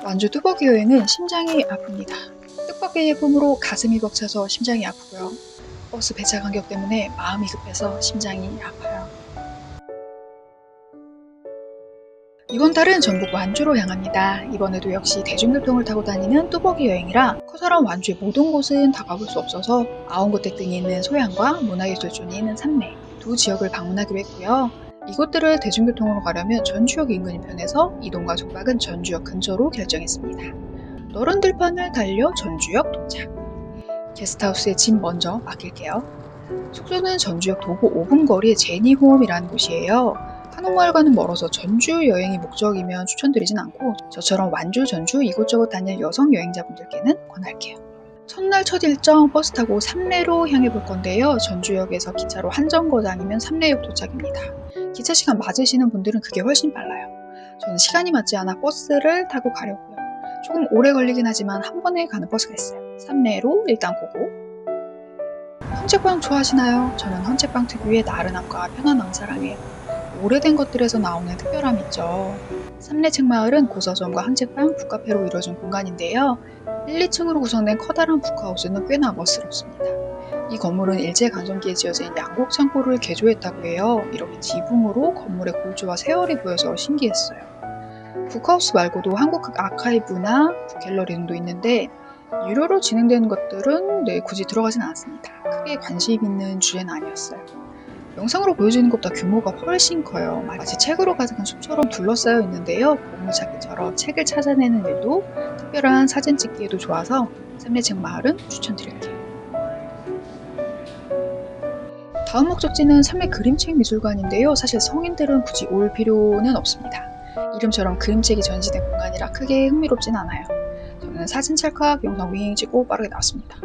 완주 뚜벅이 여행은 심장이 아픕니다. 뜻밖의 예품으로 가슴이 벅차서 심장이 아프고요. 버스 배차 간격 때문에 마음이 급해서 심장이 아파요. 이번 달은 전북 완주로 향합니다. 이번에도 역시 대중교통을 타고 다니는 뚜벅이 여행이라 커다란 완주의 모든 곳은 다 가볼 수 없어서 아웅고택 등이 있는 소양과 문화예술촌이 있는 산내 두 지역을 방문하기로 했고요. 이곳들을 대중교통으로 가려면 전주역 인근인 편에서 이동과 숙박은 전주역 근처로 결정했습니다. 너른 들판을 달려 전주역 도착. 게스트하우스에 짐 먼저 맡길게요. 숙소는 전주역 도보 5분 거리의 제니홈이라는 곳이에요. 한옥마을과는 멀어서 전주 여행이 목적이면 추천드리진 않고 저처럼 완주, 전주 이곳저곳 다닐 여성 여행자분들께는 권할게요. 첫날 첫 일정 버스 타고 삼내로 향해 볼 건데요. 전주역에서 기차로 한 정거장이면 삼내역 도착입니다. 기차 시간 맞으시는 분들은 그게 훨씬 빨라요. 저는 시간이 맞지 않아 버스를 타고 가려고요. 조금 오래 걸리긴 하지만 한 번에 가는 버스가 있어요. 삼내로 일단 보고. 헌책방 좋아하시나요? 저는 헌책방 특유의 나른함과 편안함을 사랑해요. 오래된 것들에서 나오는 특별함이 있죠. 삼내책마을은 고서점과 헌책방, 북카페로 이루어진 공간인데요. 1, 2층으로 구성된 커다란 북하우스는 꽤나 멋스럽습니다. 이 건물은 일제강점기에 지어진 양곡 창고를 개조했다고 해요. 이렇게 지붕으로 건물의 골조와 세월이 보여서 신기했어요. 북하우스 말고도 한국 아카이브나 북갤러리 등도 있는데 유료로 진행되는 것들은 굳이 들어가진 않았습니다. 크게 관심 있는 주제는 아니었어요. 영상으로 보여지는 것보다 규모가 훨씬 커요. 마치 책으로 가득한 숲처럼 둘러싸여 있는데요. 보물찾기처럼 책을 찾아내는 일도 특별한 사진 찍기에도 좋아서 삼내책 마을은 추천드릴게요. 다음 목적지는 삼내 그림책 미술관인데요. 사실 성인들은 굳이 올 필요는 없습니다. 이름처럼 그림책이 전시된 공간이라 크게 흥미롭진 않아요. 저는 사진 찰칵, 영상 윙 찍고 빠르게 나왔습니다.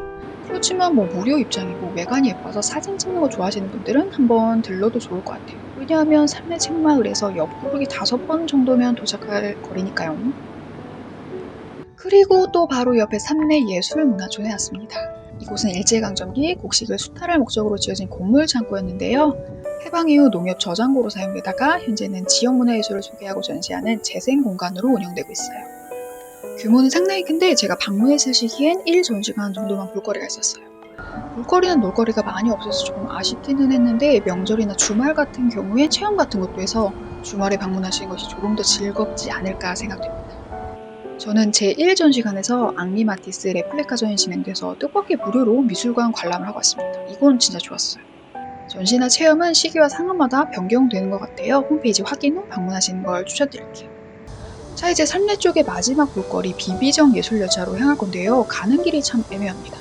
그렇지만 무료 입장이고 외관이 예뻐서 사진 찍는 거 좋아하시는 분들은 한번 들러도 좋을 것 같아요. 왜냐하면 삼내 책마을에서 옆구르기 5번 정도면 도착할 거리니까요. 그리고 또 바로 옆에 삼내 예술문화촌에 왔습니다. 이곳은 일제강점기 곡식을 수탈할 목적으로 지어진 곡물 창고였는데요. 해방 이후 농협 저장고로 사용되다가 현재는 지역 문화예술을 소개하고 전시하는 재생 공간으로 운영되고 있어요. 규모는 상당히 큰데 제가 방문했을 시기엔 1전시관 정도만 볼거리가 있었어요. 볼거리는 놀거리가 많이 없어서 조금 아쉽기는 했는데 명절이나 주말 같은 경우에 체험 같은 것도 해서 주말에 방문하시는 것이 조금 더 즐겁지 않을까 생각됩니다. 저는 제1전시관에서 앙리마티스 레플리카전이 진행돼서 뜻밖의 무료로 미술관 관람을 하고 왔습니다. 이건 진짜 좋았어요. 전시나 체험은 시기와 상황마다 변경되는 것 같아요. 홈페이지 확인 후 방문하시는 걸 추천드릴게요. 자, 이제 삼내 쪽의 마지막 볼거리 비비정 예술열차로 향할 건데요. 가는 길이 참 애매합니다.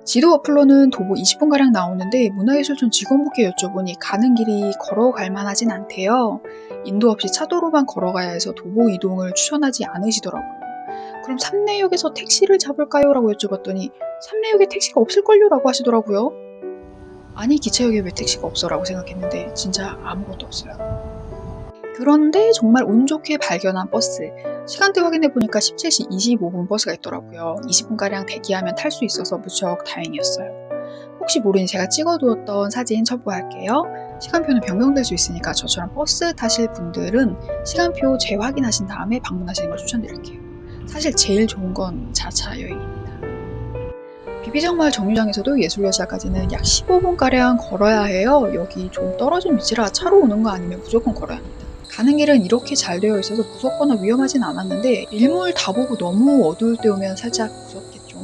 지도 어플로는 도보 20분가량 나오는데 문화예술촌 직원분께 여쭤보니 가는 길이 걸어갈 만하진 않대요. 인도 없이 차도로만 걸어가야 해서 도보 이동을 추천하지 않으시더라고요. 그럼 삼내역에서 택시를 잡을까요? 라고 여쭤봤더니 삼내역에 택시가 없을걸요? 라고 하시더라고요. 아니 기차역에 왜 택시가 없어? 라고 생각했는데 진짜 아무것도 없어요. 그런데 정말 운 좋게 발견한 버스, 시간대 확인해보니까 17시 25분 버스가 있더라고요. 20분가량 대기하면 탈 수 있어서 무척 다행이었어요. 혹시 모르니 제가 찍어두었던 사진 첨부할게요. 시간표는 변경될 수 있으니까 저처럼 버스 타실 분들은 시간표 재확인하신 다음에 방문하시는 걸 추천드릴게요. 사실 제일 좋은 건 자차 여행입니다. 비비정마을 정류장에서도 예술열차까지는 약 15분가량 걸어야 해요. 여기 좀 떨어진 위치라 차로 오는 거 아니면 무조건 걸어야 합니다. 가는 길은 이렇게 잘 되어 있어서 무섭거나 위험하진 않았는데 일몰 다 보고 너무 어두울 때 오면 살짝 무섭겠죠.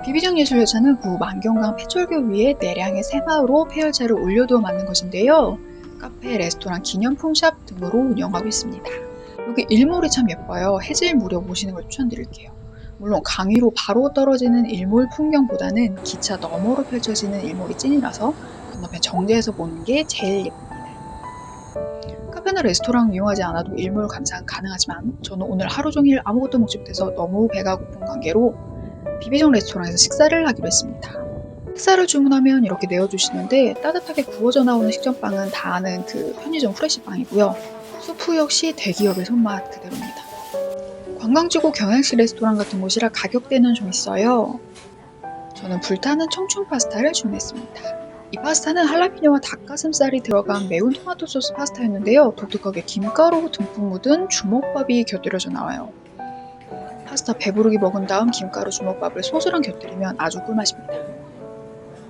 비비정 예술열차는 구 만경강 폐철교 위에 내량의 새마을호 폐열차를 올려두어 만든 것인데요. 카페, 레스토랑, 기념품 샵 등으로 운영하고 있습니다. 여기 일몰이 참 예뻐요. 해질 무렵 오시는 걸 추천드릴게요. 물론 강 위로 바로 떨어지는 일몰 풍경보다는 기차 너머로 펼쳐지는 일몰이 찐이라서 건너편 정자에서 보는 게 제일 예쁩니다. 카페나 레스토랑 이용하지 않아도 일몰 감상 가능하지만 저는 오늘 하루 종일 아무것도 먹지 못해서 너무 배가 고픈 관계로 비비정 레스토랑에서 식사를 하기로 했습니다. 식사를 주문하면 이렇게 내어주시는데 따뜻하게 구워져 나오는 식전빵은 다 아는 그 편의점 후레시빵이고요. 수프 역시 대기업의 손맛 그대로입니다. 관광지고 경양식 레스토랑 같은 곳이라 가격대는 좀 있어요. 저는 불타는 청춘 파스타를 주문했습니다. 이 파스타는 할라피뇨와 닭가슴살이 들어간 매운 토마토 소스 파스타였는데요. 독특하게 김가루 듬뿍 묻은 주먹밥이 곁들여져 나와요. 파스타 배부르게 먹은 다음 김가루 주먹밥을 소스랑 곁들이면 아주 꿀맛입니다.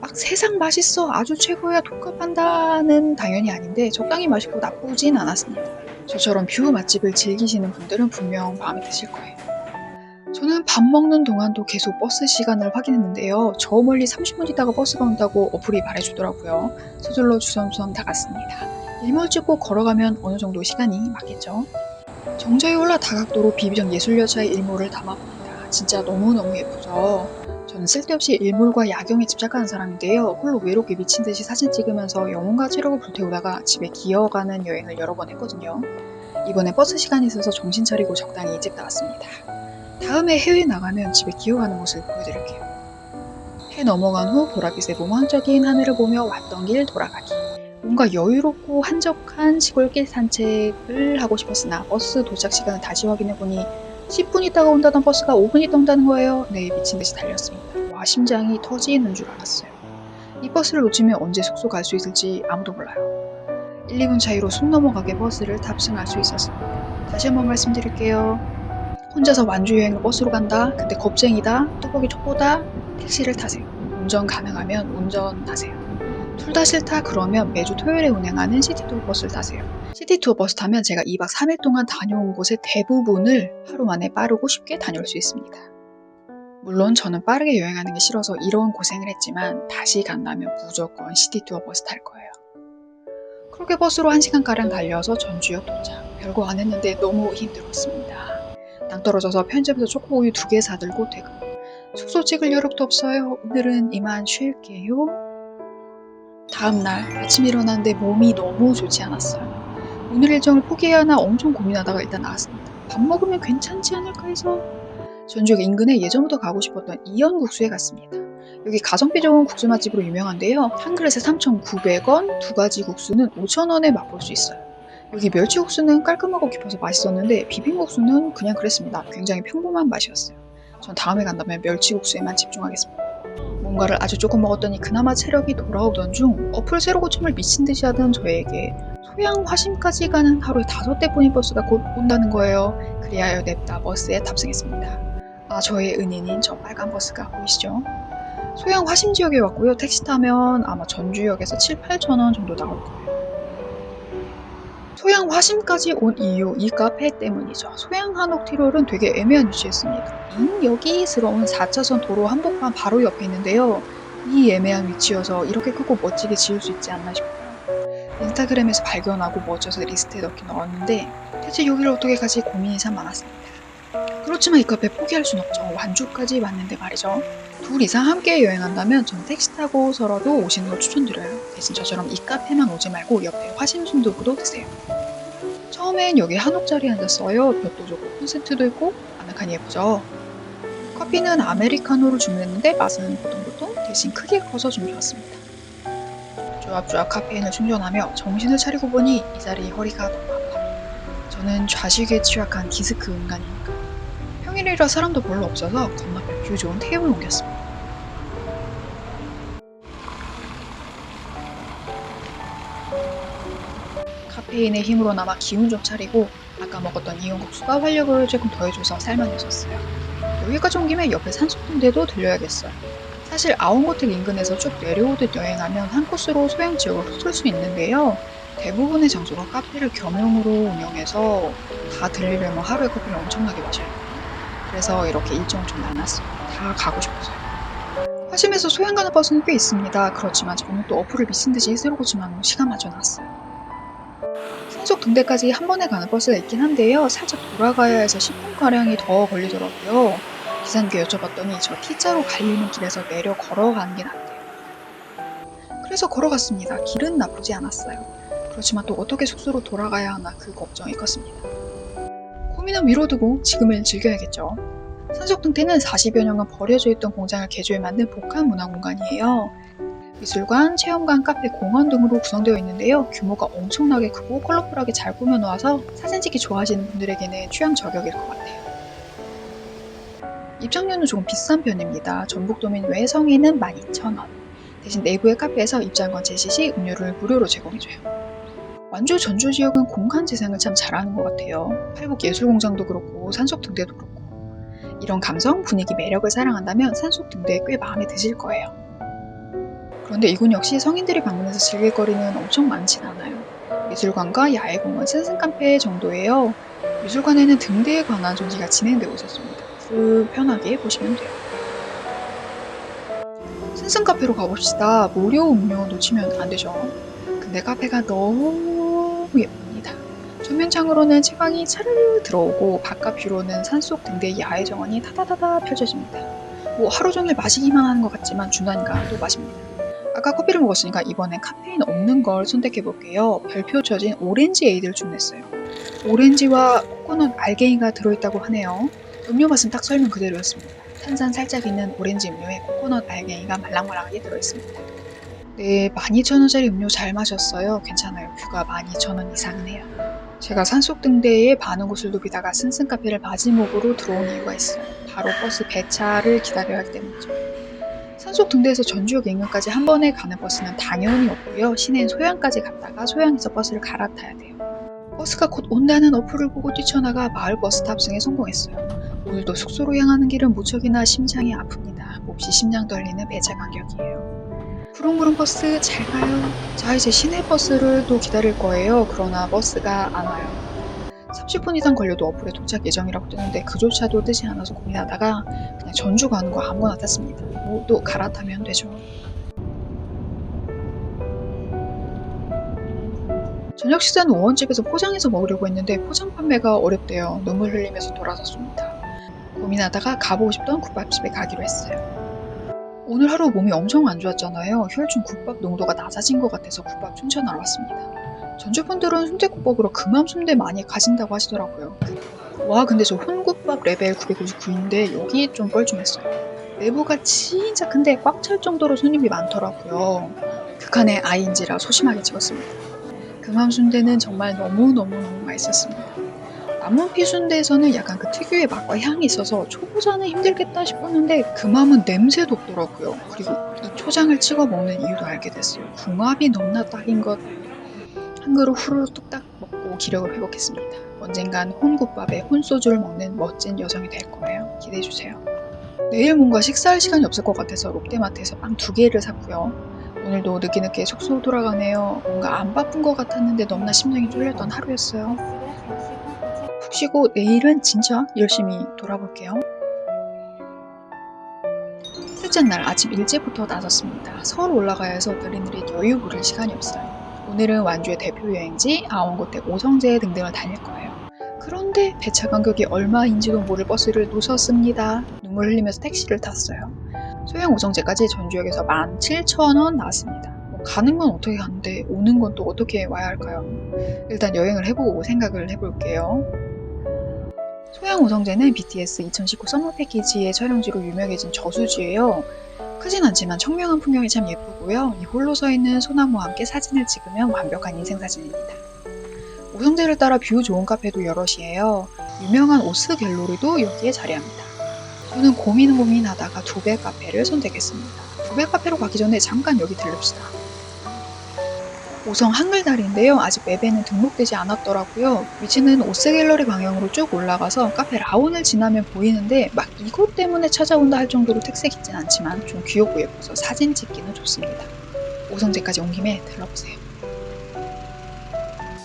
막 세상 맛있어, 아주 최고야, 독합한다는 당연히 아닌데 적당히 맛있고 나쁘진 않았습니다. 저처럼 뷰 맛집을 즐기시는 분들은 분명 마음에 드실 거예요. 저는 밥 먹는 동안도 계속 버스 시간을 확인했는데요. 저 멀리 30분 있다가 버스가 온다고 어플이 말해주더라고요. 서둘러 주섬주섬 나갔습니다. 일몰 찍고 걸어가면 어느 정도 시간이 맞겠죠. 정자에 올라 다각도로 비비정 예술여자의 일몰을 담아봅니다. 진짜 너무너무 예쁘죠. 저는 쓸데없이 일몰과 야경에 집착하는 사람인데요. 홀로 외롭게 미친 듯이 사진 찍으면서 영혼과 체력을 불태우다가 집에 기어가는 여행을 여러 번 했거든요. 이번에 버스 시간이 있어서 정신 차리고 적당히 일찍 나왔습니다. 다음에 해외 나가면 집에 기어가는 모습을 보여드릴게요. 해 넘어간 후 보랏빛의 몽환적인 하늘을 보며 왔던 길 돌아가기. 뭔가 여유롭고 한적한 시골길 산책을 하고 싶었으나 버스 도착 시간을 다시 확인해보니 10분 있다가 온다던 버스가 5분 있다 온다는 거예요. 네, 미친듯이 달렸습니다. 와, 심장이 터지는 줄 알았어요. 이 버스를 놓치면 언제 숙소 갈 수 있을지 아무도 몰라요. 1, 2분 차이로 숨 넘어가게 버스를 탑승할 수 있었습니다. 다시 한번 말씀드릴게요. 혼자서 완주 여행을 버스로 간다? 근데 겁쟁이다? 뚜벅이 족보다? 택시를 타세요. 운전 가능하면 운전하세요. 둘 다 싫다 그러면 매주 토요일에 운행하는 시티투어 버스를 타세요. 시티투어 버스 타면 제가 2박 3일 동안 다녀온 곳의 대부분을 하루 만에 빠르고 쉽게 다녀올 수 있습니다. 물론 저는 빠르게 여행하는 게 싫어서 이런 고생을 했지만 다시 간다면 무조건 시티투어 버스 탈 거예요. 그렇게 버스로 1시간가량 달려서 전주역 도착. 별거 안 했는데 너무 힘들었습니다. 당 떨어져서 편의점에서 초코우유 2개 사들고 퇴근. 숙소 찍을 여력도 없어요. 오늘은 이만 쉴게요. 다음날 아침 일어났는데 몸이 너무 좋지 않았어요. 오늘 일정을 포기해야 하나 엄청 고민하다가 일단 나왔습니다. 밥 먹으면 괜찮지 않을까 해서 전주역 인근에 예전부터 가고 싶었던 이연국수에 갔습니다. 여기 가성비 좋은 국수 맛집으로 유명한데요. 한 그릇에 3,900원, 두 가지 국수는 5,000원에 맛볼 수 있어요. 여기 멸치국수는 깔끔하고 깊어서 맛있었는데 비빔국수는 그냥 그랬습니다. 굉장히 평범한 맛이었어요. 전 다음에 간다면 멸치국수에만 집중하겠습니다. 뭔가를 아주 조금 먹었더니 그나마 체력이 돌아오던 중 어플 새로 고침을 미친듯이 하던 저에게 소양 화심까지 가는 하루에 5대 뿐인 버스가 곧 온다는 거예요. 그리하여 냅다 버스에 탑승했습니다. 아, 저의 은인인 저 빨간 버스가 보이시죠? 소양 화심 지역에 왔고요. 택시 타면 아마 전주역에서 7, 8,000원 정도 나올 거예요. 소양 화심까지 온 이유, 이 카페 때문이죠. 소양 한옥티롤은 되게 애매한 위치였습니다. 여기스러운 4차선 도로 한복판 바로 옆에 있는데요. 이 애매한 위치여서 이렇게 크고 멋지게 지을 수 있지 않나 싶어요. 인스타그램에서 발견하고 멋져서 리스트에 넣긴 넣었는데 대체 여기를 어떻게 가지 고민이 참 많았습니다. 그렇지만 이 카페 포기할 순 없죠. 완주까지 왔는데 말이죠. 둘 이상 함께 여행한다면 전 택시 타고서라도 오시는 걸 추천드려요. 대신 저처럼 이 카페만 오지 말고 옆에 화심 순두부도 드세요. 처음엔 여기 한옥 자리에 앉았어요. 볕도 좋고 콘센트도 있고 아늑하니 예쁘죠. 커피는 아메리카노를 주문했는데 맛은 보통보통, 대신 크기가 커서 좀 좋았습니다. 쪼압쪼압 카페인을 충전하며 정신을 차리고 보니 이 자리 허리가 너무 아파요. 저는 좌식에 취약한 디스크 인간이니까. 평일이라 사람도 별로 없어서 건너편 뷰 좋은 테이블 옮겼습니다. 카페인의 힘으로나마 기운 좀 차리고 아까 먹었던 이온국수가 활력을 조금 더해줘서 살만해졌어요. 여기까지 온 김에 옆에 산소통대도 들려야겠어요. 사실 아웅호텔 인근에서 쭉 내려오듯 여행하면 한 코스로 소양 지역을 훑을 수 있는데요. 대부분의 장소가 카페를 겸용으로 운영해서 다 들리려면 하루에 커피를 엄청나게 마셔요. 그래서 이렇게 일정을 좀 나눴어요. 다 가고 싶어서요. 화심에서 소양 가는 버스는 꽤 있습니다. 그렇지만 저는 또 어플을 미친듯이 새로 고침한 후 시간 맞춰 놨어요. 신속 등대까지 한 번에 가는 버스가 있긴 한데요. 살짝 돌아가야 해서 10분가량이 더 걸리더라고요. 기사님께 여쭤봤더니 저 T자로 갈리는 길에서 내려 걸어가는 게 낫대요. 그래서 걸어갔습니다. 길은 나쁘지 않았어요. 그렇지만 또 어떻게 숙소로 돌아가야 하나 그 걱정이 컸습니다. 고민은 미뤄두고 지금을 즐겨야겠죠. 산속등대는 40여 년간 버려져 있던 공장을 개조해 만든 복합 문화공간이에요. 미술관, 체험관, 카페, 공원 등으로 구성되어 있는데요. 규모가 엄청나게 크고 컬러풀하게 잘 꾸며놓아서 사진 찍기 좋아하시는 분들에게는 취향 저격일 것 같아요. 입장료는 조금 비싼 편입니다. 전북도민 외 성인은 12,000원, 대신 내부의 카페에서 입장권 제시 시 음료를 무료로 제공해줘요. 완주 전주 지역은 공간 재생을 참 잘하는 것 같아요. 팔북예술공장도 그렇고 산속등대도 그렇고. 이런 감성, 분위기, 매력을 사랑한다면 산속등대 꽤 마음에 드실 거예요. 그런데 이곳 역시 성인들이 방문해서 즐길 거리는 엄청 많진 않아요. 미술관과 야외공원, 스승카페 정도예요. 미술관에는 등대에 관한 전시가 진행되고 있었습니다. 편하게 보시면 돼요. 스승카페로 가봅시다. 무료 음료 놓치면 안 되죠. 근데 카페가 너무 예쁩니다. 전면창으로는 채광이 차르르 들어오고 바깥 뷰로는 산속 등대 야외 정원이 타다다다 펼쳐집니다. 뭐 하루 종일 마시기만 하는 것 같지만 중간가 또 마십니다. 아까 커피를 먹었으니까 이번엔 카페인 없는 걸 선택해볼게요. 별표 쳐진 오렌지 에이드를 주문했어요. 오렌지와 코코넛 알갱이가 들어있다고 하네요. 음료 맛은 딱 설명 그대로였습니다. 탄산 살짝 있는 오렌지 음료에 코코넛 알갱이가 말랑말랑하게 들어있습니다. 네, 12,000원짜리 음료 잘 마셨어요. 괜찮아요. 뷰가 12,000원 이상은 해요. 제가 산속등대에 많은 곳을 누비다가 스승카페를 마지막으로 들어온 이유가 있어요. 바로 버스 배차를 기다려야 하기 때문이죠. 산속등대에서 전주역 인근까지 한 번에 가는 버스는 당연히 없고요. 시내 소양까지 갔다가 소양에서 버스를 갈아타야 돼요. 버스가 곧 온다는 어플을 보고 뛰쳐나가 마을버스 탑승에 성공했어요. 오늘도 숙소로 향하는 길은 무척이나 심장이 아픕니다. 몹시 심장 떨리는 배차 간격이에요. 부릉부릉 버스 잘 가요. 자, 이제 시내버스를 또 기다릴 거예요. 그러나 버스가 안 와요. 30분 이상 걸려도 어플에 도착 예정이라고 뜨는데 그조차도 뜨지 않아서 고민하다가 그냥 전주 가는 거 아무거나 탔습니다. 뭐 또 갈아타면 되죠. 저녁 식사는 우원집에서 포장해서 먹으려고 했는데 포장 판매가 어렵대요. 눈물 흘리면서 돌아섰습니다. 고민하다가 가보고 싶던 국밥집에 가기로 했어요. 오늘 하루 몸이 엄청 안 좋았잖아요. 혈중 국밥 농도가 낮아진 것 같아서 국밥 춘천하러 왔습니다. 전주분들은 순대국밥으로 금암순대 많이 가진다고 하시더라고요. 와, 근데 저 혼국밥 레벨 959인데 여기 좀 뻘쭘했어요. 내부가 진짜 큰데 꽉 찰 정도로 손님이 많더라고요. 극한의 아이인지라 소심하게 찍었습니다. 금암순대는 정말 너무너무 맛있었습니다. 남원피 순대에서는 약간 그 특유의 맛과 향이 있어서 초보자는 힘들겠다 싶었는데 금암은 냄새도 없더라고요. 그리고 이 초장을 찍어 먹는 이유도 알게 됐어요. 궁합이 너무나 딱인 것. 한 그릇 후루룩 뚝딱 먹고 기력을 회복했습니다. 언젠간 혼국밥에 혼소주를 먹는 멋진 여성이 될 거예요. 기대해주세요. 내일 뭔가 식사할 시간이 없을 것 같아서 롯데마트에서 빵 2개를 샀고요. 오늘도 늦게 숙소 돌아가네요. 뭔가 안 바쁜 것 같았는데 너무나 심장이 쫄렸던 하루였어요. 푹 쉬고 내일은 진짜 열심히 돌아볼게요. 셋째 날 아침 일찍부터 나섰습니다. 서울 올라가야 해서 느릿느릿 여유 부릴 시간이 없어요. 오늘은 완주의 대표 여행지, 아원고택 오성제 등등을 다닐 거예요. 그런데 배차 간격이 얼마인지도 모를 버스를 놓쳤습니다. 눈물 흘리면서 택시를 탔어요. 소양 오성제까지 전주역에서 17,000원 나왔습니다. 가는 건 어떻게 가는데 오는 건 또 어떻게 와야 할까요? 일단 여행을 해보고 생각을 해볼게요. 소양 오성제는 BTS 2019 썸머 패키지의 촬영지로 유명해진 저수지예요. 크진 않지만 청명한 풍경이 참 예쁘고요. 이 홀로 서 있는 소나무와 함께 사진을 찍으면 완벽한 인생사진입니다. 오성제를 따라 뷰 좋은 카페도 여럿이에요. 유명한 오스 갤러리도 여기에 자리합니다. 저는 고민하다가 두배 카페를 선택했습니다. 두배 카페로 가기 전에 잠깐 여기 들릅시다. 오성 한글다리인데요. 아직 맵에는 등록되지 않았더라고요. 위치는 오스갤러리 방향으로 쭉 올라가서 카페 라온을 지나면 보이는데 막 이것 때문에 찾아온다 할 정도로 특색 있진 않지만 좀 귀엽고 예뻐서 사진 찍기는 좋습니다. 오성제까지 온 김에 들러보세요.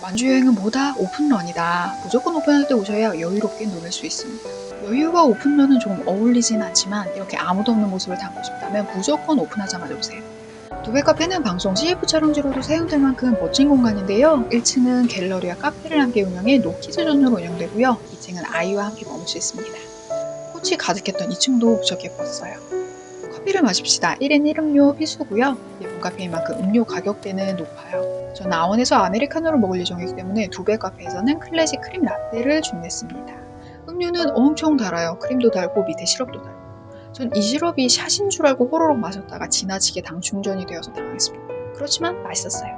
완주 여행은 뭐다? 오픈런이다. 무조건 오픈할 때 오셔야 여유롭게 노실 수 있습니다. 여유와 오픈런은 조금 어울리진 않지만 이렇게 아무도 없는 모습을 담고 싶다면 무조건 오픈하자마자 오세요. 두배 카페는 방송 CF 촬영지로도 사용될 만큼 멋진 공간인데요. 1층은 갤러리와 카페를 함께 운영해 노키즈 존으로 운영되고요. 2층은 아이와 함께 머물 수 있습니다. 꽃이 가득했던 2층도 무척 예뻤어요. 커피를 마십시다. 1인 1음료 필수고요. 예쁜 카페인 만큼 음료 가격대는 높아요. 전 아원에서 아메리카노를 먹을 예정이기 때문에 두배 카페에서는 클래식 크림 라떼를 주문했습니다. 음료는 엄청 달아요. 크림도 달고 밑에 시럽도 달고. 전 이 시럽이 샷인 줄 알고 호로록 마셨다가 지나치게 당 충전이 되어서 당했습니다. 그렇지만 맛있었어요.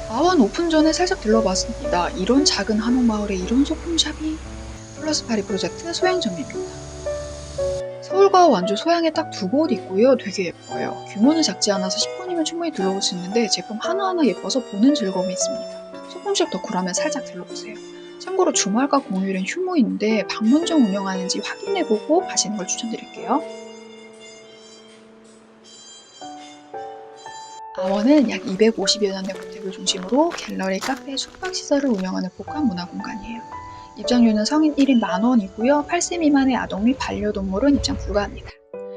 아원 오픈 전에 살짝 들러봤습니다. 이런 작은 한옥마을에 이런 소품샵이 플러스 파리 프로젝트 소양점입니다. 서울 서울과 완주 소양에 딱 두 곳 있고요. 되게 예뻐요. 규모는 작지 않아서 10분이면 충분히 둘러볼 수 있는데 제품 하나하나 예뻐서 보는 즐거움이 있습니다. 소품샵 덕후라면 살짝 들러보세요. 참고로 주말과 공휴일엔 휴무인데 방문점 운영하는지 확인해보고 가시는 걸 추천드릴게요. 아원은 약 250여 년 된 고택을 중심으로 갤러리, 카페, 숙박시설을 운영하는 복합 문화공간이에요. 입장료는 성인 1인 만원이고요. 8세 미만의 아동 및 반려동물은 입장 불가합니다.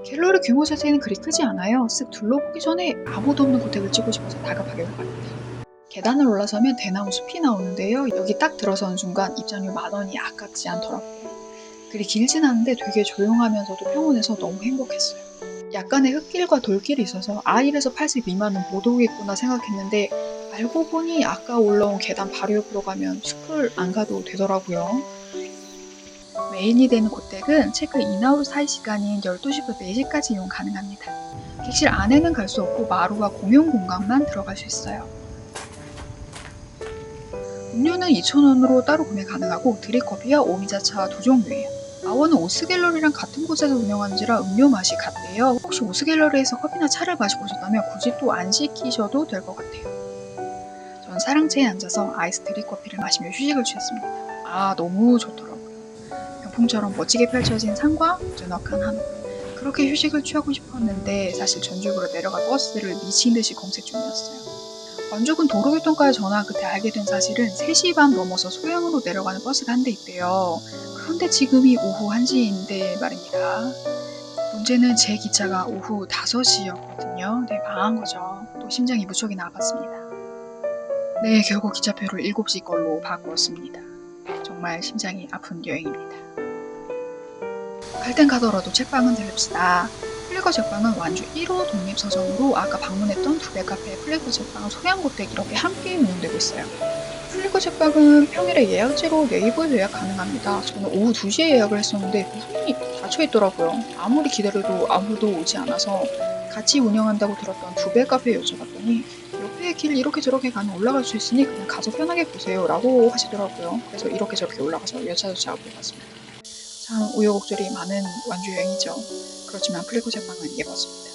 갤러리 규모 자체는 그리 크지 않아요. 쓱 둘러보기 전에 아무도 없는 고택을 찍고 싶어서 다급하게 올라갑니다. 계단을 올라서면 대나무 숲이 나오는데요. 여기 딱 들어서는 순간 입장료 만원이 아깝지 않더라고요. 그리 길진 않은데 되게 조용하면서도 평온해서 너무 행복했어요. 약간의 흙길과 돌길이 있어서 1에서 8세 미만은 못 오겠구나 생각했는데 알고 보니 아까 올라온 계단 바로 옆으로 가면 숲을 안 가도 되더라고요. 메인이 되는 고택은 체크인 아웃 사이 시간인 12시부터 4시까지 이용 가능합니다. 객실 안에는 갈 수 없고 마루와 공용 공간만 들어갈 수 있어요. 음료는 2,000원으로 따로 구매 가능하고 드립커피와 오미자차 두 종류예요. 아원은 오스갤러리랑 같은 곳에서 운영하는지라 음료 맛이 같대요. 혹시 오스갤러리에서 커피나 차를 마시고 오셨다면 굳이 또 안 시키셔도 될 것 같아요. 전 사랑채에 앉아서 아이스 드립커피를 마시며 휴식을 취했습니다. 너무 좋더라고요. 병풍처럼 멋지게 펼쳐진 산과 우즈넉한 하늘. 그렇게 휴식을 취하고 싶었는데 사실 전주역으로 내려갈 버스를 미친 듯이 검색 중이었어요. 완주군 도로교통과에 전화 끝에 알게 된 사실은 3시 반 넘어서 소양으로 내려가는 버스가 한 대 있대요. 그런데 지금이 오후 1시인데 말입니다. 문제는 제 기차가 오후 5시였거든요. 망한 거죠. 또 심장이 무척이나 아팠습니다. 결국 기차표를 7시 걸로 바꾸었습니다. 정말 심장이 아픈 여행입니다. 갈 땐 가더라도 책방은 들릅시다. 플리거 책방은 완주 1호 독립서점으로 아까 방문했던 두배 카페 플리거 책방, 소양고택 이렇게 함께 운영되고 있어요. 플리거 책방은 평일에 예약제로 네이버에서 예약 가능합니다. 저는 오후 2시에 예약을 했었는데 문이 닫혀있더라고요. 아무리 기다려도 아무도 오지 않아서 같이 운영한다고 들었던 두배 카페에 여쭤봤더니 옆에 길 이렇게 저렇게 가면 올라갈 수 있으니 그냥 가서 편하게 보세요 라고 하시더라고요. 그래서 이렇게 저렇게 올라가서 여차저차 보고 갔습니다. 참 우여곡절이 많은 완주 여행이죠. 그렇지만 플리거 책방은 예뻤습니다.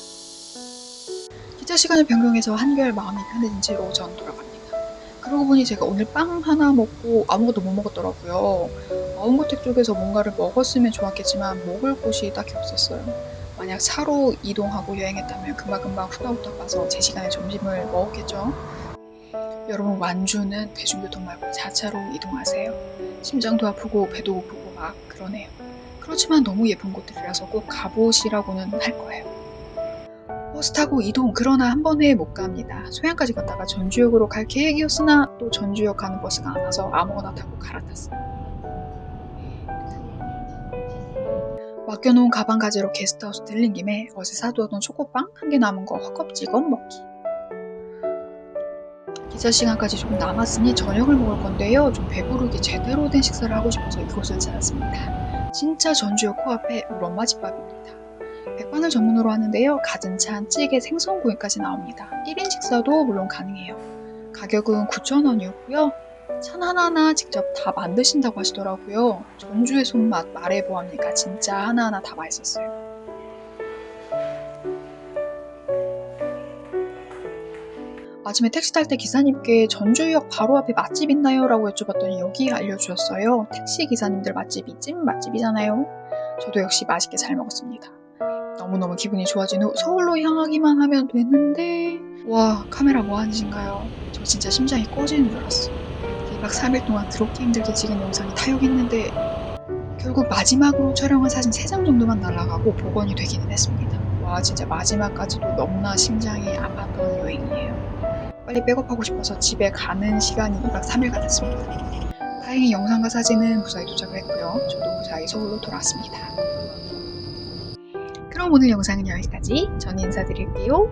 기차 시간을 변경해서 한결 마음이 편해진 채로 전 돌아갑니다. 그러고 보니 제가 오늘 빵 하나 먹고 아무것도 못 먹었더라고요. 마음고택 쪽에서 뭔가를 먹었으면 좋았겠지만 먹을 곳이 딱히 없었어요. 만약 차로 이동하고 여행했다면 금방금방 후딱후딱 가서 제 시간에 점심을 먹었겠죠. 여러분 완주는 대중교통 말고 자차로 이동하세요. 심장도 아프고 배도 고프고 막 그러네요. 그렇지만 너무 예쁜 곳들이라서 꼭 가보시라고는 할 거예요. 버스 타고 이동, 그러나 한 번에 못 갑니다. 소양까지 갔다가 전주역으로 갈 계획이었으나 또 전주역 가는 버스가 안 와서 아무거나 타고 갈아탔어요. 맡겨놓은 가방 가지러 게스트하우스 들린 김에 어제 사두었던 초코빵 한 개 남은 거 허겁지겁 먹기. 기차 시간까지 조금 남았으니 저녁을 먹을 건데요. 좀 배부르게 제대로 된 식사를 하고 싶어서 이곳을 찾았습니다. 진짜 전주역 코앞에 우리 엄마 집밥입니다. 백반을 전문으로 하는데요. 가진 찬, 찌개, 생선구이까지 나옵니다. 1인 식사도 물론 가능해요. 가격은 9,000원이었고요. 찬 하나하나 직접 다 만드신다고 하시더라고요. 전주의 손맛 말해보합니까? 진짜 하나하나 다 맛있었어요. 아침에 택시 탈 때 기사님께 전주역 바로 앞에 맛집 있나요? 라고 여쭤봤더니 여기 알려주셨어요. 택시 기사님들 맛집이 찐 맛집이잖아요. 저도 역시 맛있게 잘 먹었습니다. 너무너무 기분이 좋아진 후 서울로 향하기만 하면 되는데 와, 카메라 뭐하는 짓인가요? 저 진짜 심장이 꺼지는 줄 알았어. 2박 3일 동안 그렇게 힘들게 찍은 영상이 타역했는데 결국 마지막으로 촬영한 사진 3장 정도만 날아가고 복원이 되기는 했습니다. 와, 진짜 마지막까지도 너무나 심장이 아팠던 여행이에요. 빨리 백업하고 싶어서 집에 가는 시간이 2박 3일 같았습니다. 다행히 영상과 사진은 무사히 도착을 했고요. 저도 무사히 서울로 돌아왔습니다. 그럼 오늘 영상은 여기까지. 저는 인사드릴게요.